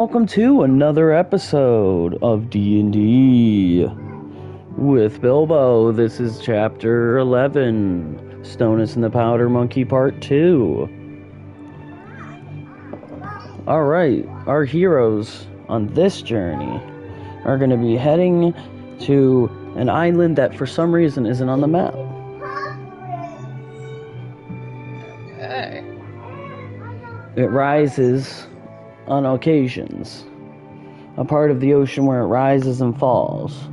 Welcome to another episode of D&D with Bilbo. This is Chapter 11, Stonus and the Powder Monkey Part 2. Alright, our heroes on this journey are going to be heading to an island that for some reason isn't on the map. Okay. It rises on occasions, a part of the ocean where it rises and falls,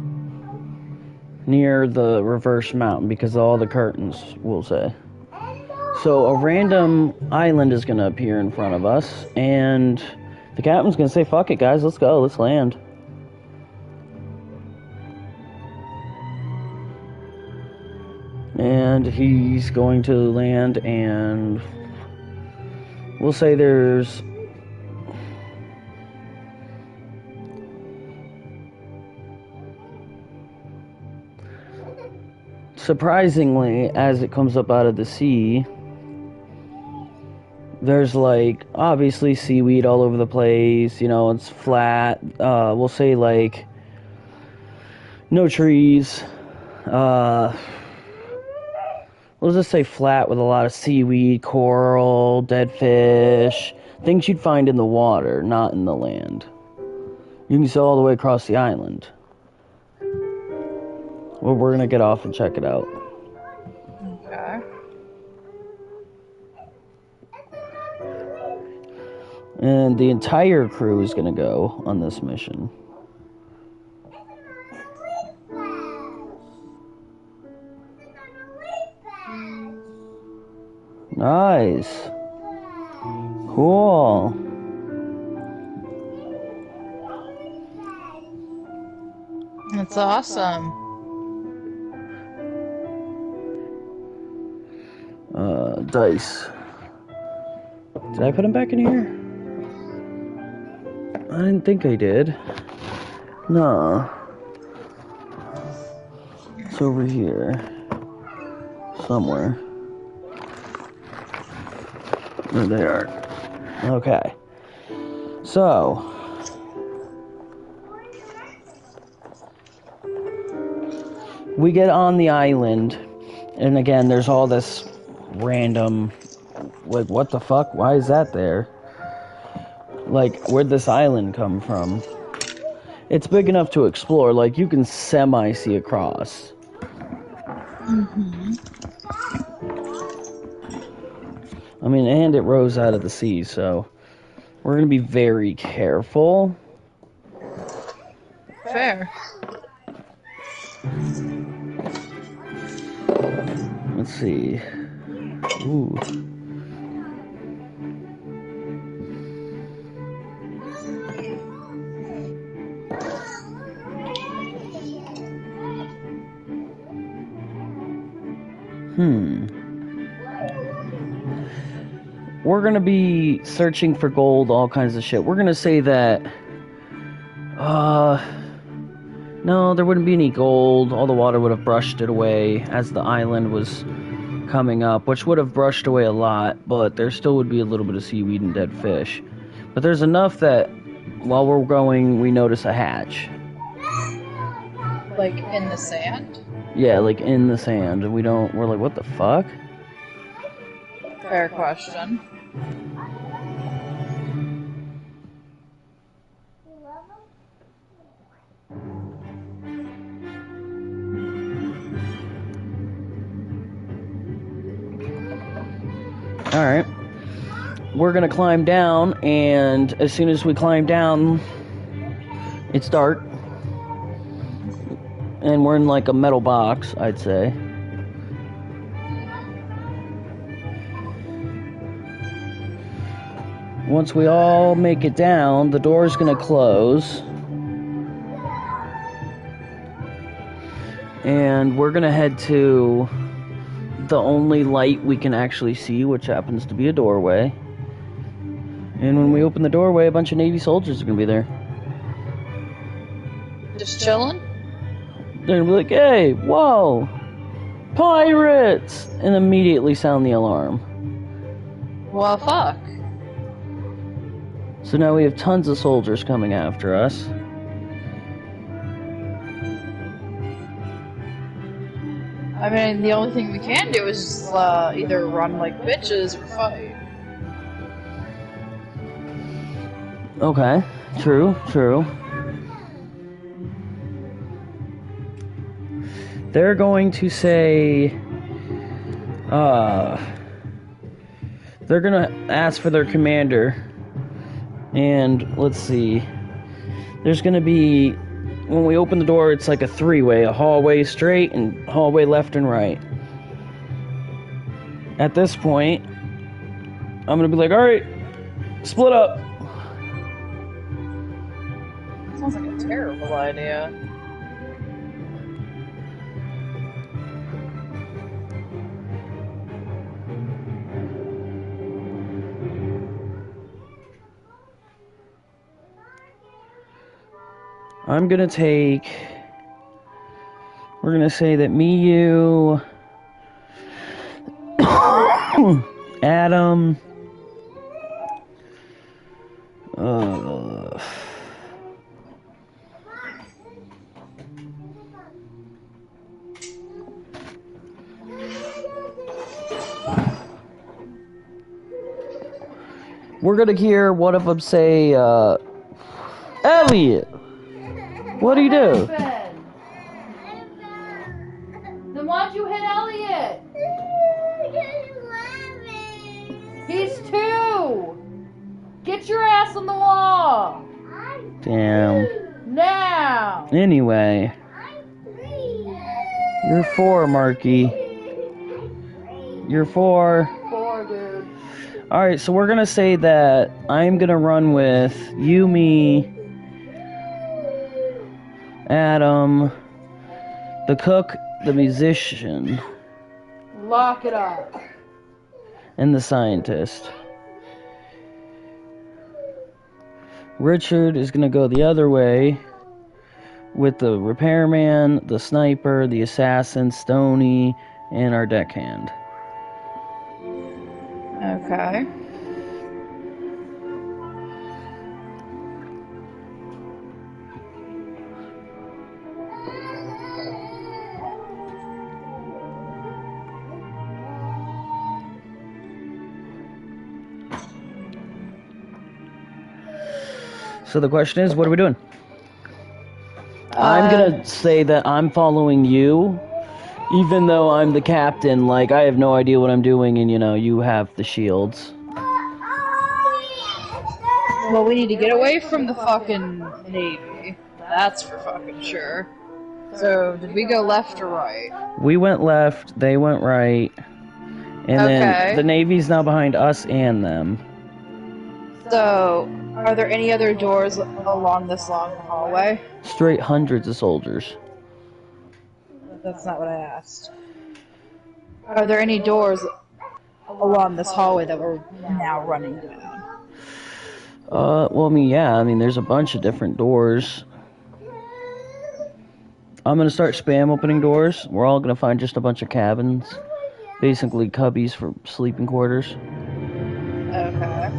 near the reverse mountain, because of all the curtains, we'll say. So a random island is going to appear in front of us, and the captain's going to say, fuck it guys, let's go, let's land. And he's going to land, and we'll say there's surprisingly, as it comes up out of the sea, there's like obviously seaweed all over the place, you know, it's flat. We'll say like no trees. We'll just say flat with a lot of seaweed, coral, dead fish, things you'd find in the water, not in the land. You can see all the way across the island. Well, we're gonna get off and check it out. Okay. And the entire crew is gonna go on this mission. Nice. Cool. That's awesome. Dice. Did I put them back in here? I didn't think I did. No. It's over here. Somewhere. There they are. Okay. So. We get on the island. And again, there's all this random, like, what the fuck? Why is that there? Like, where'd this island come from? It's big enough to explore. Like, you can semi-see across. Mm-hmm. I mean, and it rose out of the sea, so we're gonna be very careful. Fair. Let's see. Ooh. We're gonna be searching for gold, all kinds of shit. We're gonna say that, no, there wouldn't be any gold. All the water would have brushed it away as the island was coming up, which would have brushed away a lot, but there still would be a little bit of seaweed and dead fish. But there's enough that while we're going, we notice a hatch. Like in the sand? Yeah, like in the sand, and we're like, what the fuck? Fair question. Alright. We're gonna climb down, and as soon as we climb down, it's dark. And we're in like a metal box, I'd say. Once we all make it down, the door's gonna close. And we're gonna head to the only light we can actually see, which happens to be a doorway. And when we open the doorway, a bunch of Navy soldiers are gonna be there. Just chilling? They're gonna be like, hey, whoa, pirates! And immediately sound the alarm. Well, fuck. So now we have tons of soldiers coming after us. I mean, the only thing we can do is either run like bitches or fight. Okay, true. They're going to say, they're gonna ask for their commander. And let's see. There's gonna be, when we open the door, it's like a three-way, a hallway straight and hallway left and right. At this point, I'm gonna be like, alright, split up. Sounds like a terrible idea. I'm gonna take, we're gonna say that me, you, Adam, we're gonna hear one of them say, Elliot, what do you do? Then why'd you hit Elliot? He's 2! Get your ass on the wall! Damn. Now! Anyway. You're 4, Marky. You're 4. 4, dude. Alright, so we're gonna say that I'm gonna run with you, me, Adam, the cook, the musician, Lock it up. and the scientist. Richard is gonna go the other way with the repairman, the sniper, the assassin, Stony, and our deckhand. Okay. So the question is, what are we doing? I'm gonna say that I'm following you, even though I'm the captain. Like, I have no idea what I'm doing, and you have the shields. Well, we need to get away from the fucking Navy. That's for fucking sure. So, did we go left or right? We went left, they went right, and then the Navy's now behind us and them. So, are there any other doors along this long hallway? Straight hundreds of soldiers. That's not what I asked. Are there any doors along this hallway that we're now running down? Well, I mean, there's a bunch of different doors. I'm gonna start spam opening doors. We're all gonna find just a bunch of cabins. Basically cubbies for sleeping quarters. Okay.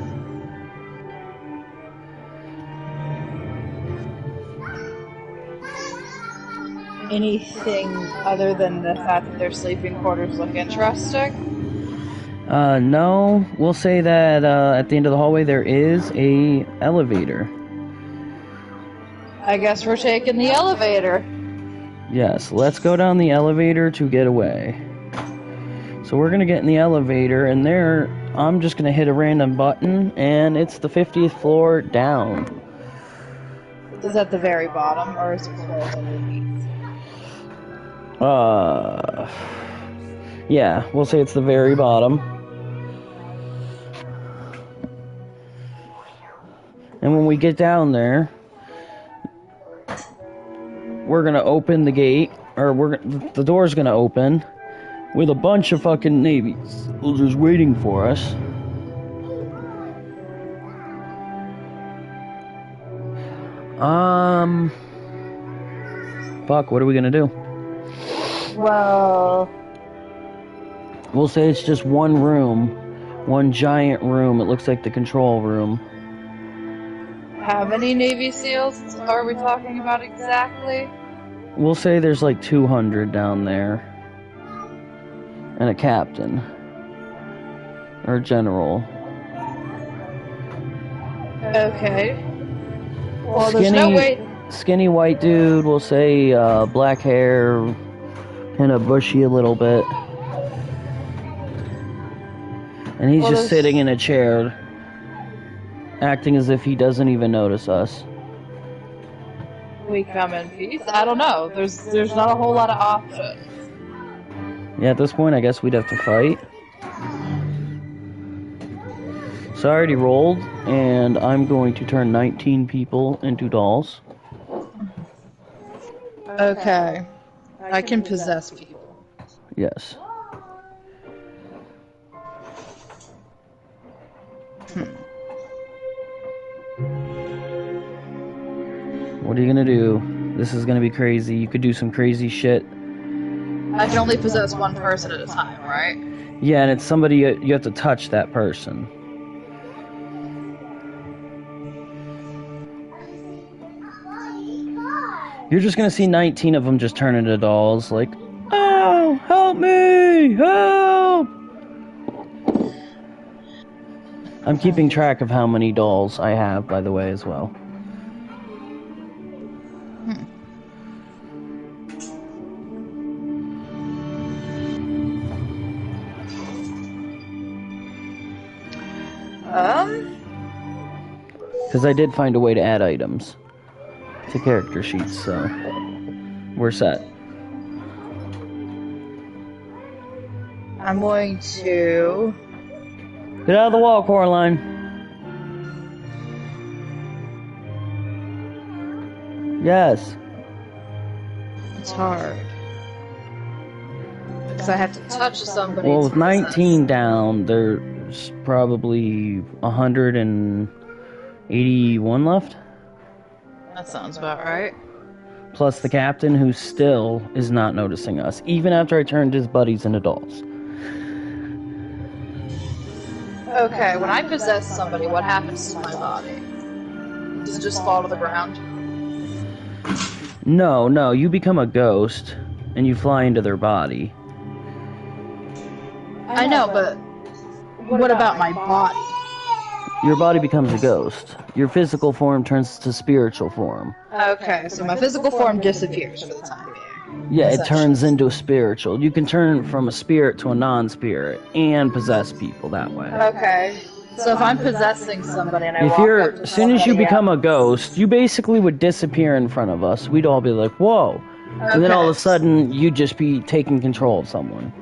Anything other than the fact that their sleeping quarters look interesting? No. We'll say that, at the end of the hallway there is a elevator. I guess we're taking the elevator. Yes, let's go down the elevator to get away. So we're gonna get in the elevator, and there, I'm just gonna hit a random button, and it's the 50th floor down. Is that the very bottom, or is it floors underneath? Yeah, we'll say it's the very bottom. And when we get down there, we're gonna open the gate, or the door's gonna open, with a bunch of fucking Navy soldiers waiting for us. Fuck, what are we gonna do? Well, We'll say it's just one room, one giant room. It looks like the control room. How many Navy SEALs are we talking about exactly? We'll say there's like 200 down there. And a captain. Or a general. Okay. Well, there's no way... Skinny white dude, we'll say black hair, kind of bushy a little bit. And he's just sitting in a chair, acting as if he doesn't even notice us. We come in peace? I don't know. There's not a whole lot of options. Yeah, at this point, I guess we'd have to fight. So I already rolled, and I'm going to turn 19 people into dolls. Okay. I can possess people. Yes. What are you gonna do? This is gonna be crazy. You could do some crazy shit. I can only possess one person at a time, right? Yeah, and it's somebody you have to touch that person. You're just gonna see 19 of them just turn into dolls, like, oh, help me, help! I'm keeping track of how many dolls I have, by the way, as well. Because I did find a way to add items to character sheets, so we're set. I'm going to... Get out of the wall, Coraline. Yes. It's hard. Because I have to touch somebody. Well, with 19 down, there's probably 181 left. That sounds about right. Plus the captain, who still is not noticing us, even after I turned his buddies into dolls. Okay, when I possess somebody, what happens to my body? Does it just fall to the ground? No, you become a ghost, and you fly into their body. I know, but what about my body? Your body becomes a ghost. Your physical form turns to spiritual form. Okay, so my physical form disappears for the time being. Yeah, it turns into a spiritual. You can turn from a spirit to a non-spirit and possess people that way. Okay. So if I'm possessing somebody and I walk up to as soon as you somebody become else- a ghost, you basically would disappear in front of us. We'd all be like, whoa. And then all of a sudden, you'd just be taking control of someone.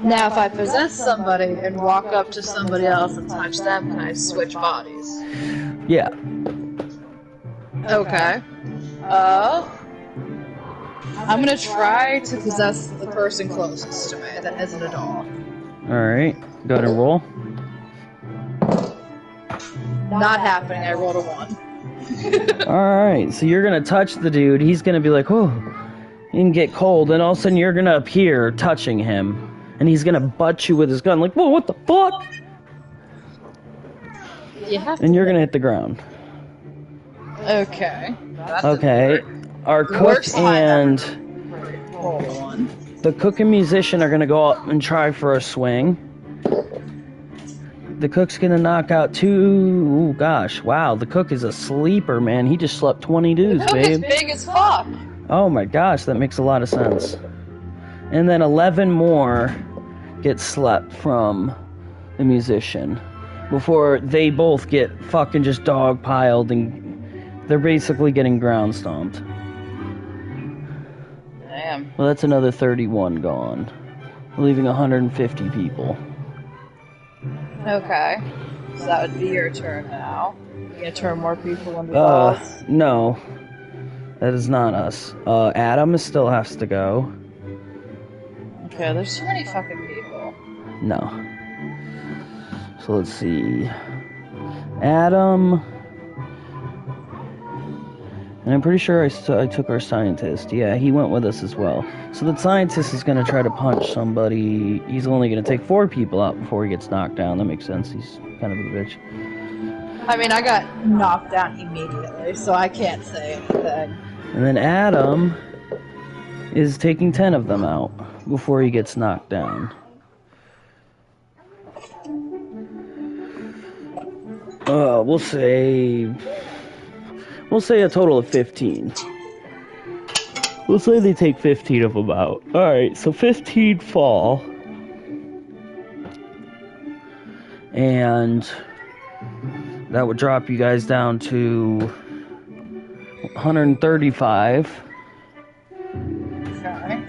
Now, if I possess somebody and walk up to somebody else and touch them, can I switch bodies? Yeah. Okay. I'm gonna try to possess the person closest to me that isn't a doll. Alright. Go ahead and roll. Not happening, I rolled a 1. Alright, so you're gonna touch the dude. He's gonna be like, oh, he can get cold. And all of a sudden, you're gonna appear touching him. And he's gonna butt you with his gun, like, whoa, what the fuck? And you're gonna hit the ground. Okay. Okay. Our cook and Roll 1. the cook and musician are gonna go up and try for a swing. The cook's gonna knock out 2. Ooh, gosh, wow, the cook is a sleeper, man. He just slept 20 dudes, The cook is babe. big as fuck. Oh my gosh, that makes a lot of sense. And then 11 more get slept from the musician before they both get fucking just dogpiled, and they're basically getting ground stomped. Damn. Well, that's another 31 gone, leaving 150 people. Okay. So that would be your turn now. You gonna turn more people into dolls? No, that is not us. Adam still has to go. Okay, there's too many fucking people. No. So let's see. Adam. And I'm pretty sure I took our scientist. Yeah, he went with us as well. So the scientist is going to try to punch somebody. He's only going to take 4 people out before he gets knocked down. That makes sense. He's kind of a bitch. I mean, I got knocked down immediately, so I can't say anything. And then Adam is taking 10 of them out before he gets knocked down. We'll say a total of 15. We'll say they take 15 of them out. Alright, so 15 fall. And that would drop you guys down to 135. Okay.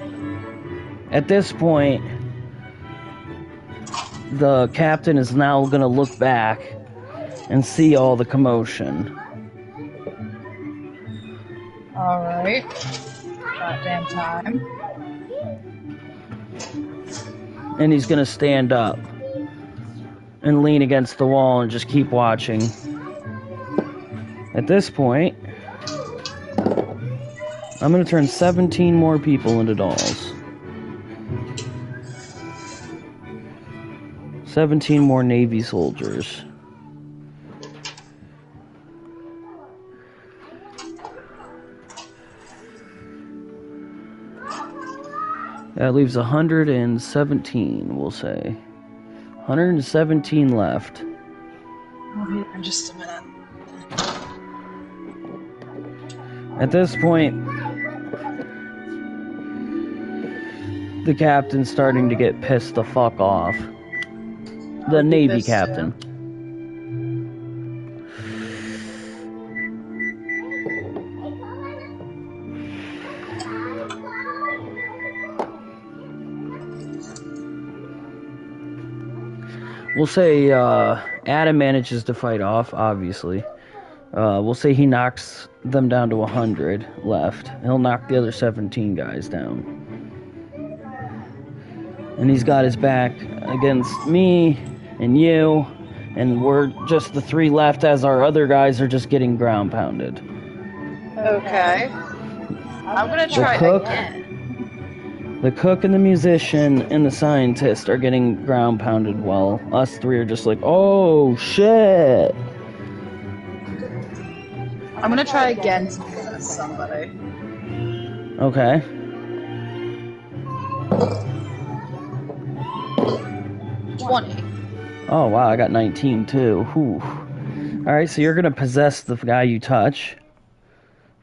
At this point, the captain is now going to look back and see all the commotion. Alright. Goddamn time. And he's going to stand up and lean against the wall and just keep watching. At this point, I'm going to turn 17 more people into dolls. 17 more Navy soldiers. That leaves 117, we'll say. 117 left. I'll be there in just a minute. At this point, the captain's starting to get pissed the fuck off. The Navy captain. We'll say Adam manages to fight off, obviously. We'll say he knocks them down to 100 left. He'll knock the other 17 guys down. And he's got his back against me and you, and we're just the 3 left as our other guys are just getting ground pounded. Okay. I'm gonna try again. The cook and the musician and the scientist are getting ground pounded while us 3 are just like, oh shit. I'm gonna try again to possess somebody. Okay. Oh wow, I got 19 too. Whew. Alright, so you're gonna possess the guy you touch.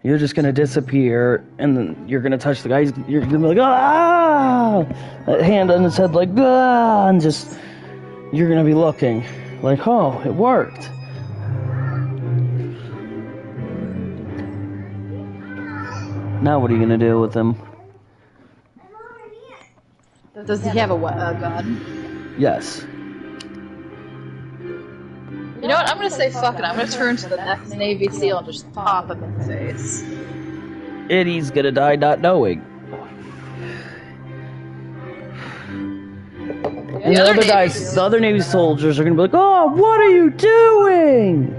You're just gonna disappear, and then you're gonna touch the guy. You're gonna be like, ah! That hand on his head, like, ah! And just, you're gonna be looking, like, oh, it worked. Now what are you gonna do with him? Does he have a gun? Yes. You know what? I'm gonna say fuck it. I'm gonna turn to the next Navy SEAL and just pop him in the face. And he's gonna die not knowing. And the other Navy soldiers are gonna be like, oh, what are you doing?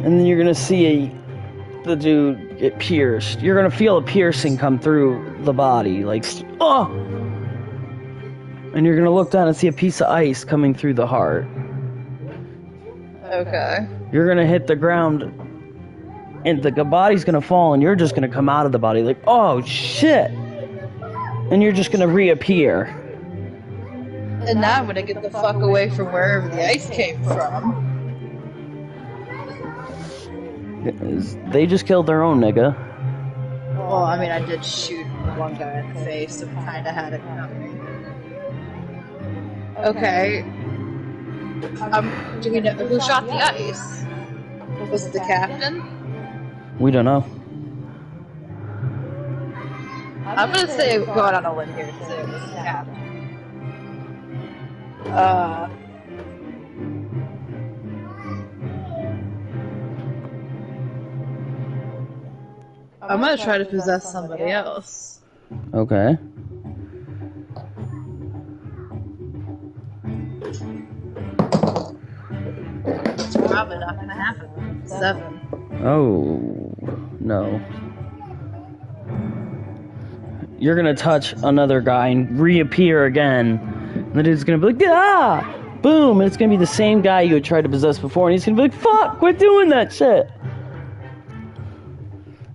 And then you're gonna see the dude get pierced. You're gonna feel a piercing come through the body, like, oh! And you're gonna look down and see a piece of ice coming through the heart. Okay. You're gonna hit the ground, and the body's gonna fall, and you're just gonna come out of the body like, oh shit! And you're just gonna reappear. And now I'm gonna get the fuck away from wherever the ice came from. They just killed their own nigga. Well, I mean, I did shoot one guy in the face, so kinda had it coming. Okay. Do we know who shot the ice? Was it the captain? We don't know. I'm gonna say go out on a limb here and say it was the captain. I'm gonna try to possess somebody else. Okay. It's probably not gonna happen. 7. Oh, no. You're gonna touch another guy and reappear again. And the dude's gonna be like, ah! Boom! And it's gonna be the same guy you had tried to possess before, and he's gonna be like, fuck, quit doing that shit!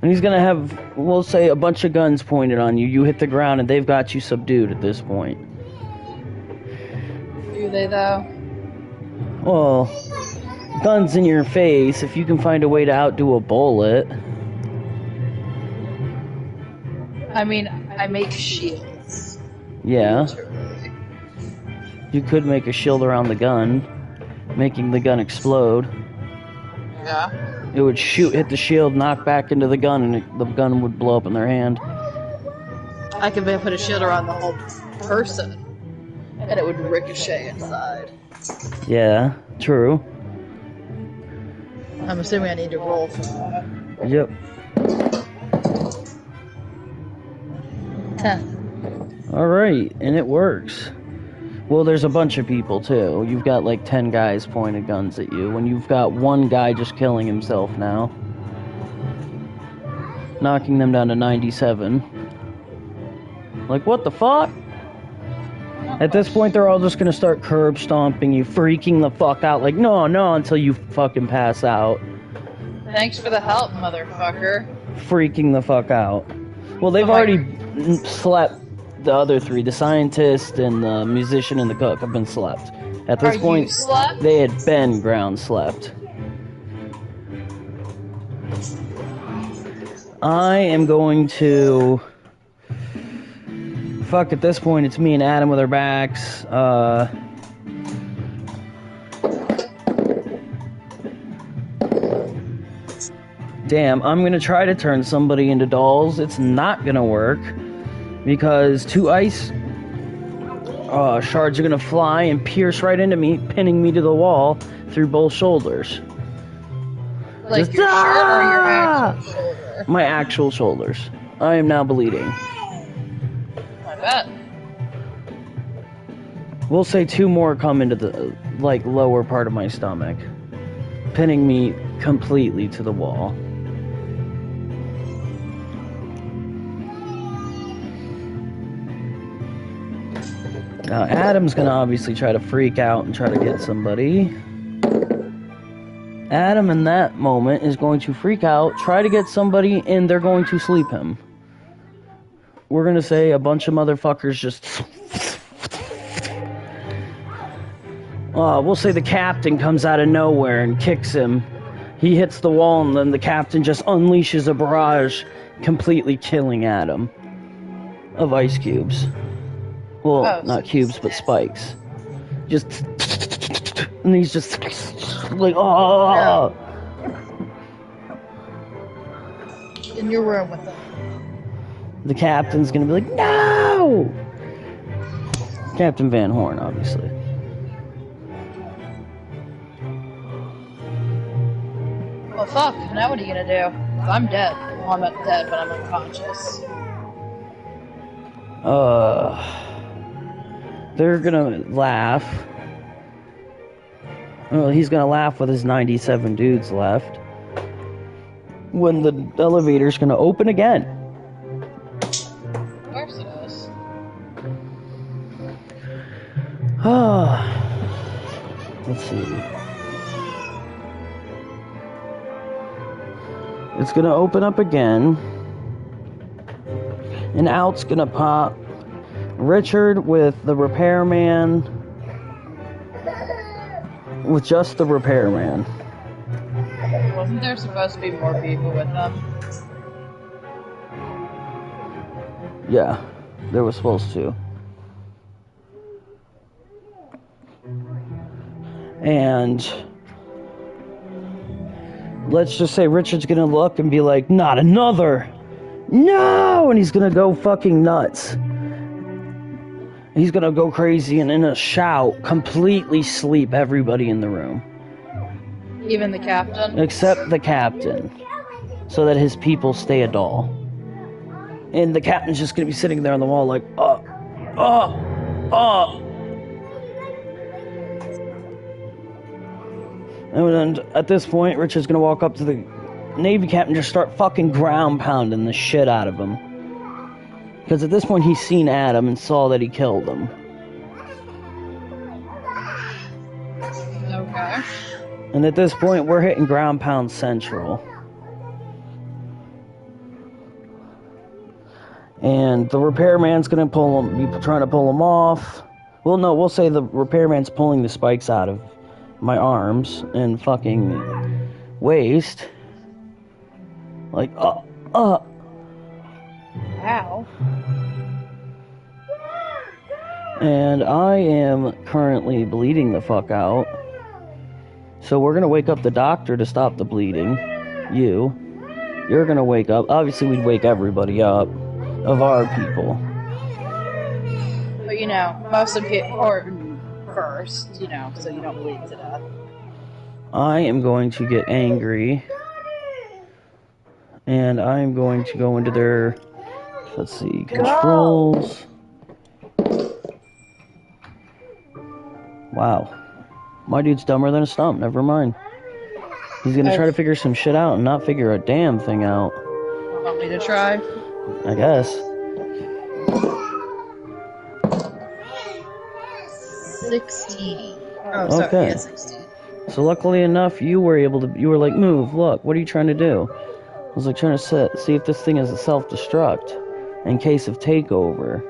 And he's gonna have, we'll say, a bunch of guns pointed on you. You hit the ground, and they've got you subdued at this point. Do they, though? Well, guns in your face, if you can find a way to outdo a bullet. I mean, I make shields. Yeah. Literally. You could make a shield around the gun, making the gun explode. Yeah. It would hit the shield, knock back into the gun, and the gun would blow up in their hand. I could put a shield around the whole person, and it would ricochet inside. Yeah, true. I'm assuming I need to roll for that. Yep. 10. Alright, and it works. Well, there's a bunch of people, too. You've got like 10 guys pointing guns at you, when you've got one guy just killing himself now. Knocking them down to 97. Like, what the fuck? At this point, they're all just gonna start curb stomping you, freaking the fuck out, like, no, until you fucking pass out. Thanks for the help, motherfucker. Freaking the fuck out. Well, they've already slept. The other three, the scientist and the musician and the cook, have been slept. At this point, you slept? they had been ground slept. I am going to... Fuck, at this point, it's me and Adam with our backs. Damn, I'm gonna try to turn somebody into dolls. It's not gonna work. Because 2 ice shards are gonna fly and pierce right into me, pinning me to the wall through both shoulders. Like Just, your shirt or your actual shoulder? My actual shoulders. I am now bleeding. I bet. We'll say 2 more come into the, like, lower part of my stomach, pinning me completely to the wall. Now, Adam's gonna obviously try to freak out and try to get somebody. Adam, in that moment, is going to freak out, try to get somebody, and they're going to sleep him. We're gonna say a bunch of motherfuckers just... we'll say the captain comes out of nowhere and kicks him. He hits the wall, and then the captain just unleashes a barrage, completely killing Adam of ice cubes. Well, not cubes, but spikes. Just... And he's just... Like, oh! In your room with them. The captain's gonna be like, no! Captain Van Horn, obviously. Well, fuck. Now what are you gonna do? I'm dead. Well, I'm not dead, but I'm unconscious. They're gonna laugh. Well, he's gonna laugh with his 97 dudes left. When the elevator's gonna open again. Of course it is. Let's see. It's gonna open up again. And out's gonna pop Richard with the repairman. With just the repairman. Wasn't there supposed to be more people with them? Yeah, there was supposed to. And let's just say Richard's gonna look and be like, not another! No! And he's gonna go fucking nuts. He's gonna go crazy and in a shout, completely sleep everybody in the room. Even the captain? Except the captain. So that his people stay a doll. And the captain's just gonna be sitting there on the wall like, And at this point, Richard's gonna walk up to the Navy captain and just start fucking ground pounding the shit out of him. Because at this point, he's seen Adam and saw that he killed him. And at this point, we're hitting ground pound central. And the repairman's gonna be trying to pull them off. Well, no, we'll say the repairman's pulling the spikes out of my arms and fucking waist. Like, Ow. And I am currently bleeding the fuck out. So we're gonna wake up the doctor to stop the bleeding. You're gonna wake up. Obviously, we'd wake everybody up of our people. But, you know, most important first, you know, so you don't bleed to death. I am going to get angry. And I am going to go into their, let's see, controls. Wow. My dude's dumber than a stump, never mind. He's gonna try to figure some shit out and not figure a damn thing out. Want me to try? I guess. 16. Oh, sorry, Okay. yeah, 16. So luckily enough, you were like, move, look, what are you trying to do? I was like, trying to see if this thing is a self-destruct in case of takeover.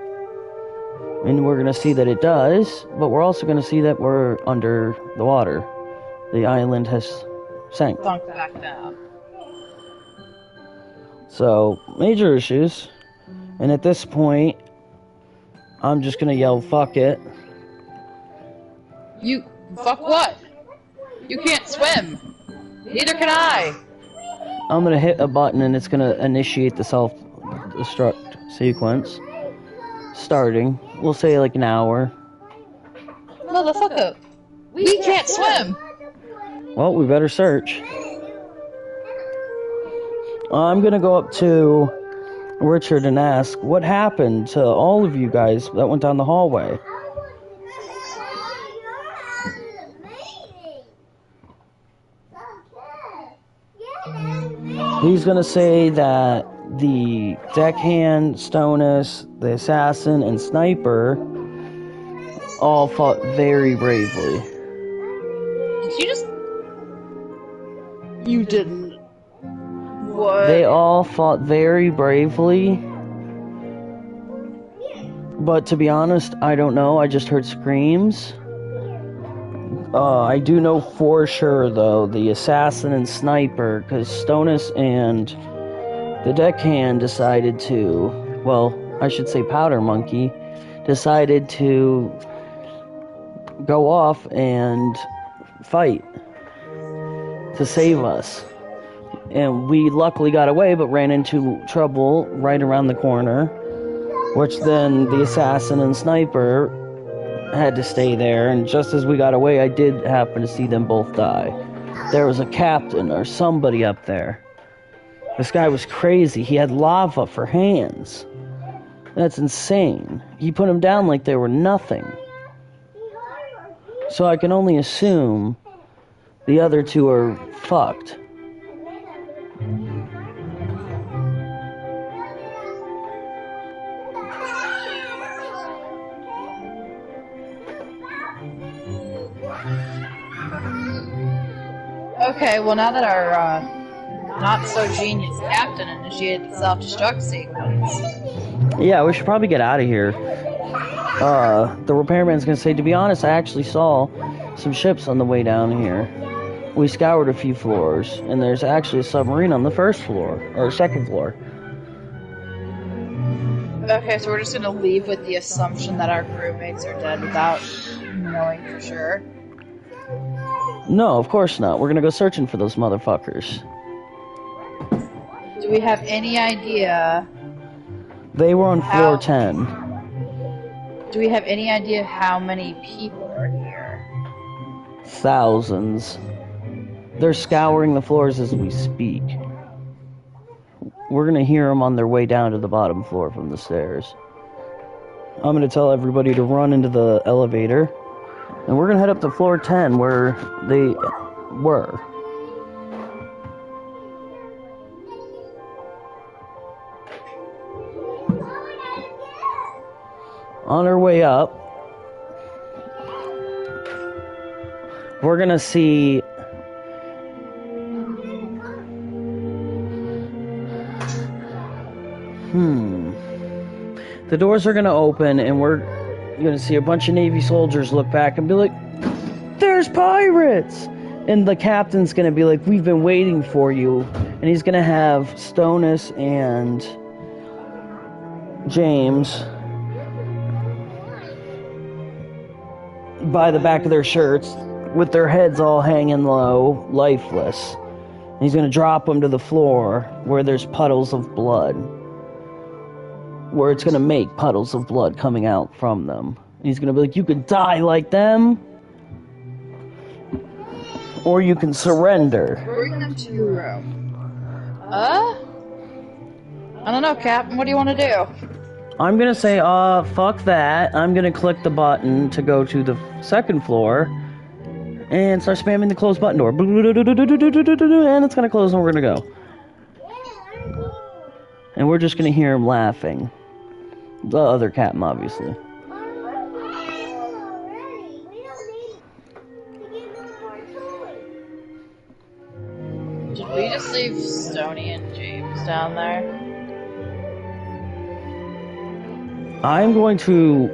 And we're gonna see that it does, but we're also gonna see that we're under the water. The island has sank. Sunk back down. So, major issues. And at this point, I'm just gonna yell, fuck it. You, fuck what? You can't swim. Neither can I. I'm gonna hit a button and it's gonna initiate the self-destruct sequence. Starting. We'll say like an hour. Motherfucker. We can't swim. Well, we better search. I'm gonna go up to Richard and ask, what happened to all of you guys that went down the hallway? He's gonna say that the deckhand, Stonus, the assassin, and sniper all fought very bravely. Did you just... You didn't. What? They all fought very bravely. But to be honest, I don't know. I just heard screams. I do know for sure, though, the assassin and sniper, because Stonus and the deckhand decided to, well, I should say Powder Monkey, decided to go off and fight to save us. And we luckily got away, but ran into trouble right around the corner, which then the assassin and sniper had to stay there, and just as we got away, I did happen to see them both die. There was a captain or somebody up there. This guy was crazy. He had lava for hands. That's insane. He put them down like they were nothing. So I can only assume the other two are fucked. Okay, well now that our not-so-genius captain initiated the self-destruct sequence... Yeah, we should probably get out of here. The repairman's gonna say, to be honest, I actually saw some ships on the way down here. We scoured a few floors, and there's actually a submarine on the first floor, or second floor. Okay, so we're just gonna leave with the assumption that our crewmates are dead without knowing for sure. No, of course not. We're gonna go searching for those motherfuckers. Do we have any idea... They were on floor 10. Do we have any idea how many people are here? Thousands. They're scouring the floors as we speak. We're gonna hear them on their way down to the bottom floor from the stairs. I'm gonna tell everybody to run into the elevator. And we're gonna head up to floor 10 where they were. On our way up, we're gonna see The doors are gonna open, and we're gonna see a bunch of Navy soldiers look back and be like, "There's pirates!" And the captain's gonna be like, "We've been waiting for you." And he's gonna have Stonus and James by the back of their shirts with their heads all hanging low, lifeless. And he's gonna drop them to the floor where there's puddles of blood. Where it's gonna make puddles of blood coming out from them. And he's gonna be like, "You could die like them, or you can surrender." Bring them to your room. I don't know, Captain. What do you want to do? I'm gonna say, fuck that. I'm gonna click the button to go to the second floor and start spamming the close button door. And it's gonna close and we're gonna go. And we're just gonna hear him laughing. The other captain, obviously. Did we just leave Stoney and James down there? I'm going to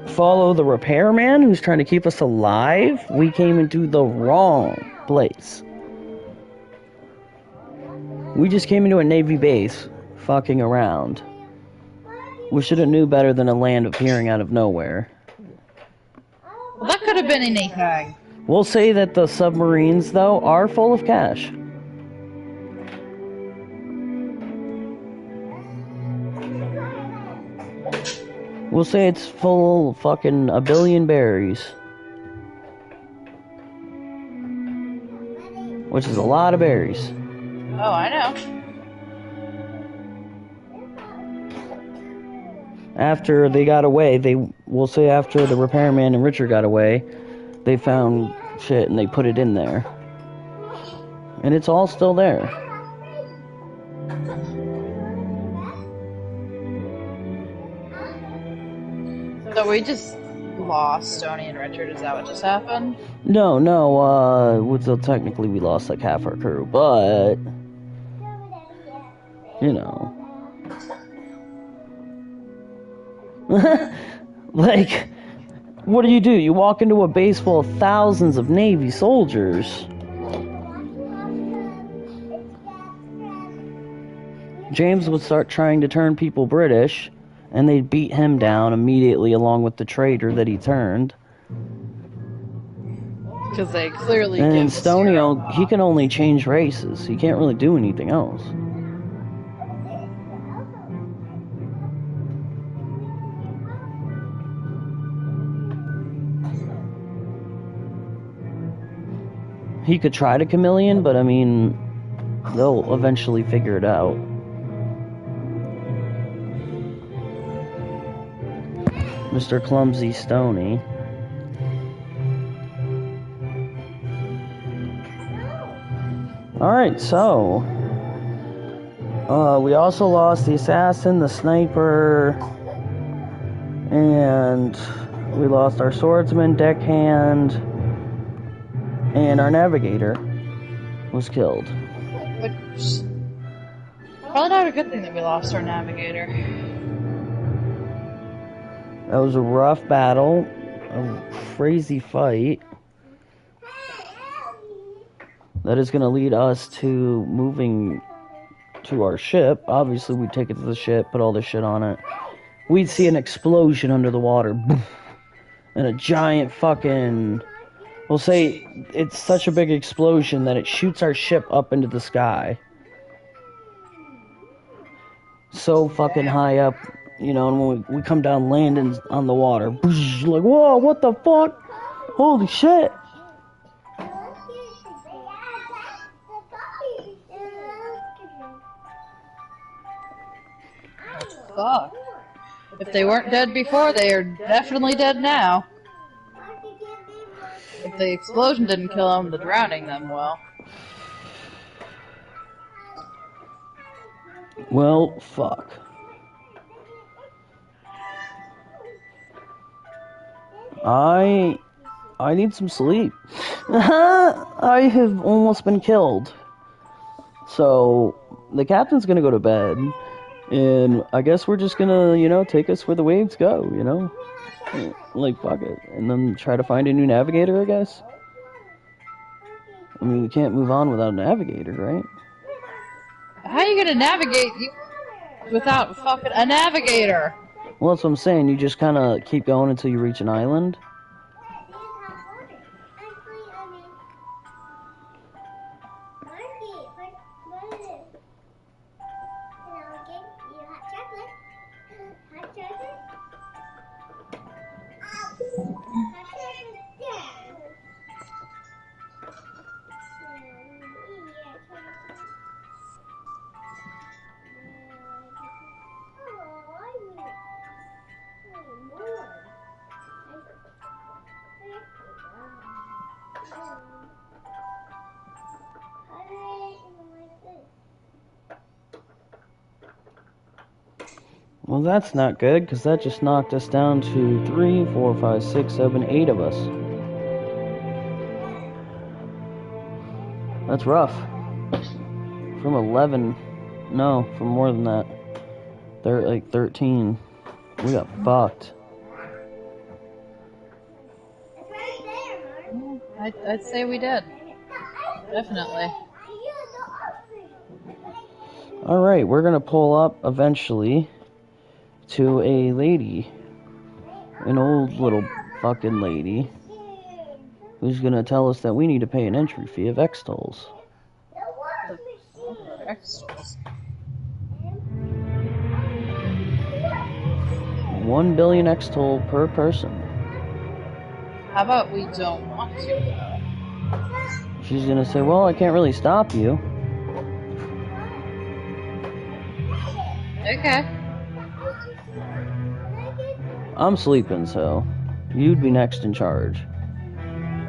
follow the repairman who's trying to keep us alive. We came into the wrong place. We just came into a Navy base, fucking around. We should have knew better than a land appearing out of nowhere. Well, that could have been anything. We'll say that the submarines, though, are full of cash. We'll say it's full of fucking a billion berries. Which is a lot of berries. Oh, I know. After they got away, we'll say after the repairman and Richard got away, they found shit and they put it in there. And it's all still there. So we just lost Stoney and Richard. Is that what just happened? No, so technically we lost like half our crew, but you know. Like, what do? You walk into a base full of thousands of Navy soldiers. James would start trying to turn people British, and they'd beat him down immediately along with the traitor that he turned. Because they clearly And give Stoney, zero he can only change races. He can't really do anything else. He could try to chameleon, but I mean, they'll eventually figure it out. Mr. Clumsy Stoney. Alright, so we also lost the assassin, the sniper, and we lost our swordsman, deckhand, and our navigator was killed. Which, probably not a good thing that we lost our navigator. That was a rough battle, a crazy fight. That is going to lead us to moving to our ship. Obviously, we'd take it to the ship, put all this shit on it. We'd see an explosion under the water. And a giant fucking... We'll say it's such a big explosion that it shoots our ship up into the sky. So fucking high up, you know, and when we come down landing on the water, like, whoa, what the fuck? Holy shit. Fuck. If they weren't dead before, they are definitely dead now. If the explosion didn't kill them, the drowning them will. Well, fuck. I need some sleep. I have almost been killed. So, the captain's gonna go to bed. And I guess we're just gonna, you know, take us where the waves go, you know? Like, fuck it. And then try to find a new navigator, I guess? I mean, we can't move on without a navigator, right? How are you gonna navigate without fucking a navigator? Well, that's what I'm saying. You just kind of keep going until you reach an island. Well, that's not good, because that just knocked us down to 3, 4, 5, 6, 7, 8 of us. That's rough. From 11, no, from more than that. They're like 13. We got fucked. I'd say we did. Definitely. Alright, we're gonna pull up eventually to a lady. An old little fucking lady. Who's gonna tell us that we need to pay an entry fee of X tolls. Extras. 1 billion X toll per person. How about we don't want to, though? She's gonna say, well, I can't really stop you. Okay. I'm sleeping, so you'd be next in charge.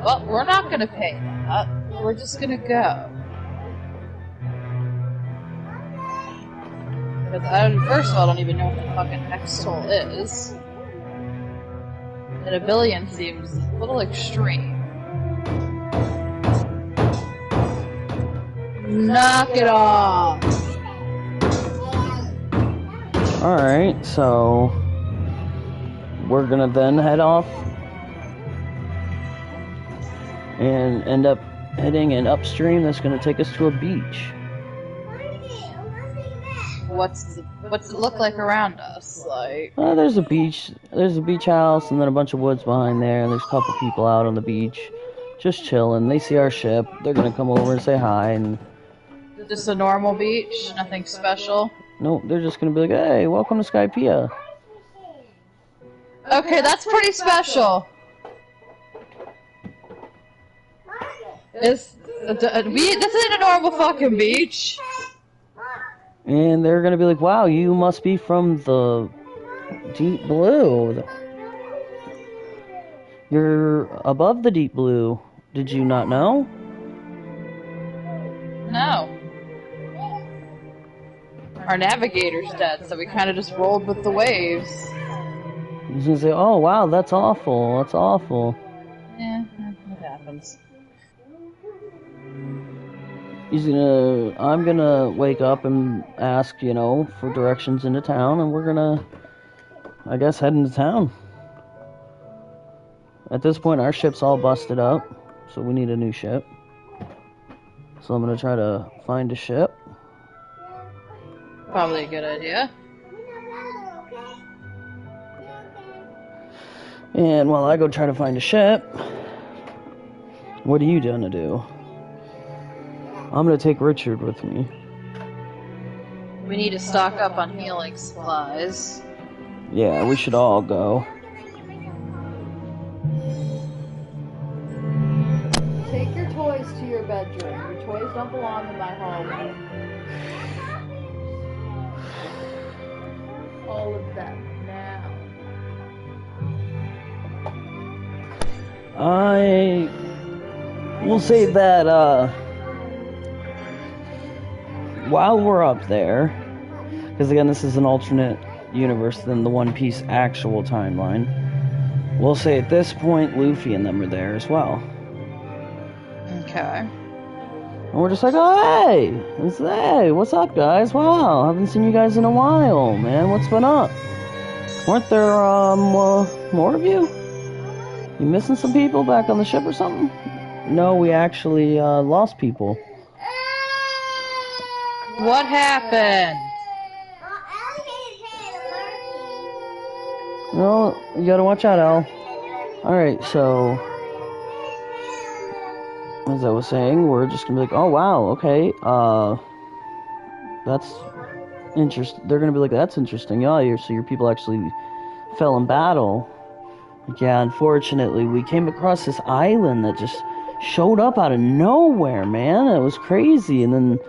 Well, we're not gonna pay that. We're just gonna go. Because first of all, I don't even know what the fucking X-Toll is. And 1 billion seems a little extreme. Knock it off! Alright, so we're gonna then head off and end up heading an upstream that's gonna take us to a beach. What's it look like around us? Like, There's a beach house, and then a bunch of woods behind there, and there's a couple people out on the beach just chilling. They see our ship, they're gonna come over and say hi, and just a normal beach, nothing special. no, they're just gonna be like, hey, welcome to Skypiea. Okay, that's pretty special. This isn't a normal fucking beach. And they're gonna be like, wow, you must be from the deep blue. You're above the deep blue. Did you not know? No. Our navigator's dead, so we kind of just rolled with the waves. He's gonna say, oh wow, that's awful, that's awful. Yeah, it happens. I'm gonna wake up and ask, you know, for directions into town, and we're gonna, I guess, head into town. At this point, our ship's all busted up, so we need a new ship. So I'm gonna try to find a ship. Probably a good idea. And while I go try to find a ship, what are you gonna do? I'm gonna take Richard with me. We need to stock up on healing supplies. Yeah, we should all go. Take your toys to your bedroom. Your toys don't belong in my hallway. All of them, now. I will say that, while we're up there, because again, this is an alternate universe than the One Piece actual timeline, we'll say at this point, Luffy and them are there as well. Okay. And we're just like, oh, hey, what's up, guys? Wow, haven't seen you guys in a while, man. What's been up? Weren't there, more of you? You missing some people back on the ship or something? No, we actually, lost people. What happened? No, you gotta watch out, Al. Alright, so... as I was saying, we're just gonna be like, oh, wow, okay, that's interesting. They're gonna be like, that's interesting. Yeah, so your people actually fell in battle. Yeah, unfortunately, we came across this island that just showed up out of nowhere, man. It was crazy, and then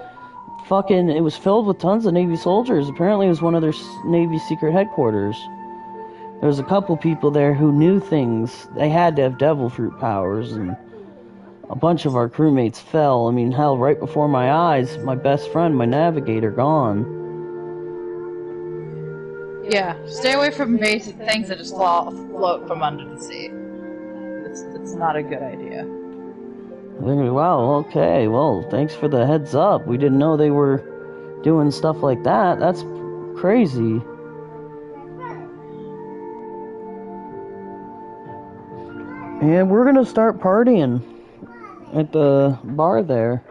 fucking, it was filled with tons of Navy soldiers. Apparently, it was one of their Navy secret headquarters. There was a couple people there who knew things. They had to have devil fruit powers, and a bunch of our crewmates fell. I mean, hell, right before my eyes, my best friend, my navigator, gone. Yeah, stay away from basic things that just float from under the sea. It's not a good idea. Wow, okay, well, thanks for the heads up. We didn't know they were doing stuff like that. That's crazy. And we're gonna start partying at the bar there.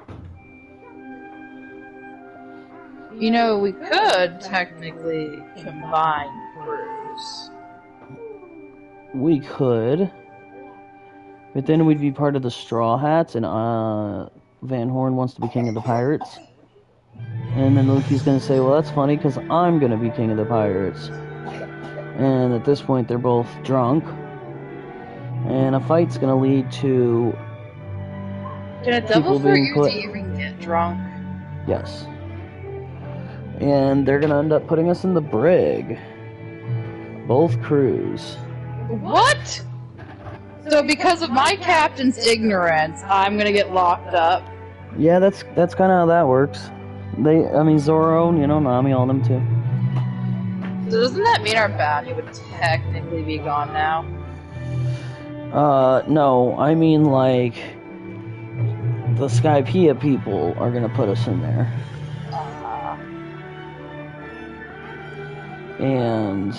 You know, we could technically combine crews. We could. But then we'd be part of the Straw Hats, and Van Horn wants to be king of the pirates. And then Luffy's gonna say, well, that's funny, because I'm gonna be king of the pirates. And at this point, they're both drunk. And a fight's gonna lead to... Can a devil fruit you even get drunk? Yes. And they're gonna end up putting us in the brig. Both crews. What? So because of my captain's ignorance, I'm gonna get locked up? Yeah, that's kind of how that works. Zoro, Nami, all them too. So doesn't that mean our bounty would technically be gone now? No, I mean, like, the Skypiea people are gonna put us in there. And,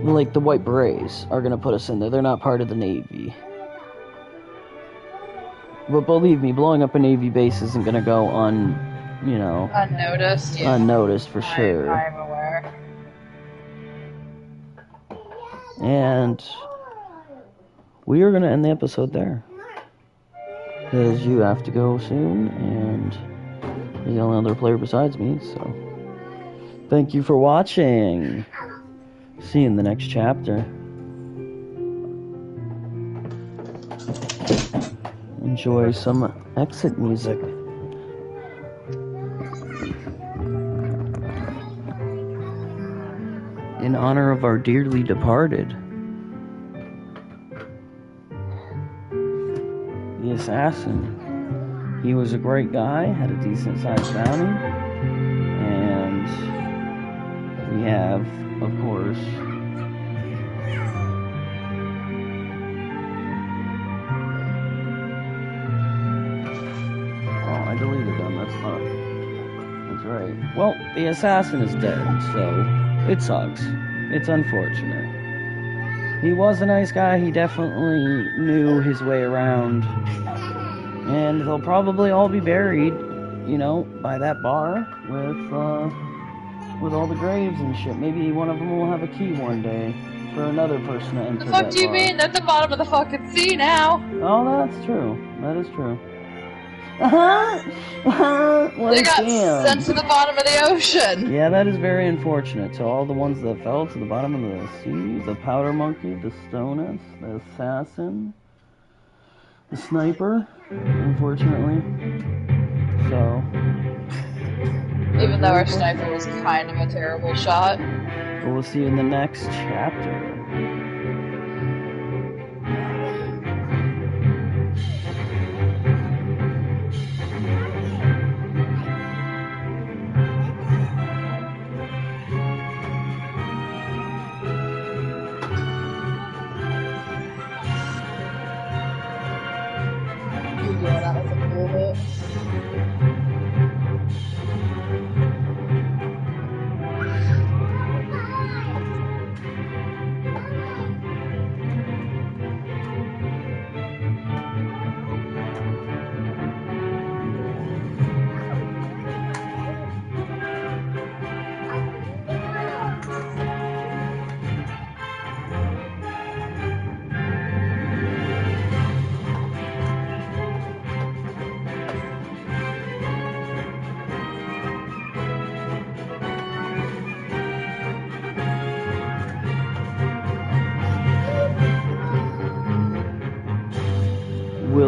like, the White Berets are gonna put us in there. They're not part of the Navy. But believe me, blowing up a Navy base isn't gonna go unnoticed. Yeah. Unnoticed for sure. I'm aware. And we are gonna end the episode there, because you have to go soon, and you're the only other player besides me. So, thank you for watching. See you in the next chapter. Enjoy some exit music. In honor of our dearly departed. The assassin. He was a great guy, had a decent sized bounty. And we have, of course, I deleted them, that's right. Well, the assassin is dead, so it sucks. It's unfortunate. He was a nice guy, he definitely knew his way around. And they'll probably all be buried, by that bar with all the graves and shit. Maybe one of them will have a key one day for another person to enter that bar. What do you mean? That's the bottom of the fucking sea now. Oh, that's true. That is true. What they got sent to the bottom of the ocean. Yeah, that is very unfortunate. So all the ones that fell to the bottom of the sea, the powder monkey, the Stonus, the assassin, the sniper, unfortunately. So, even though our sniper was kind of a terrible shot. But we'll see you in the next chapter.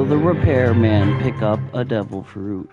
the repairman pick up a devil fruit?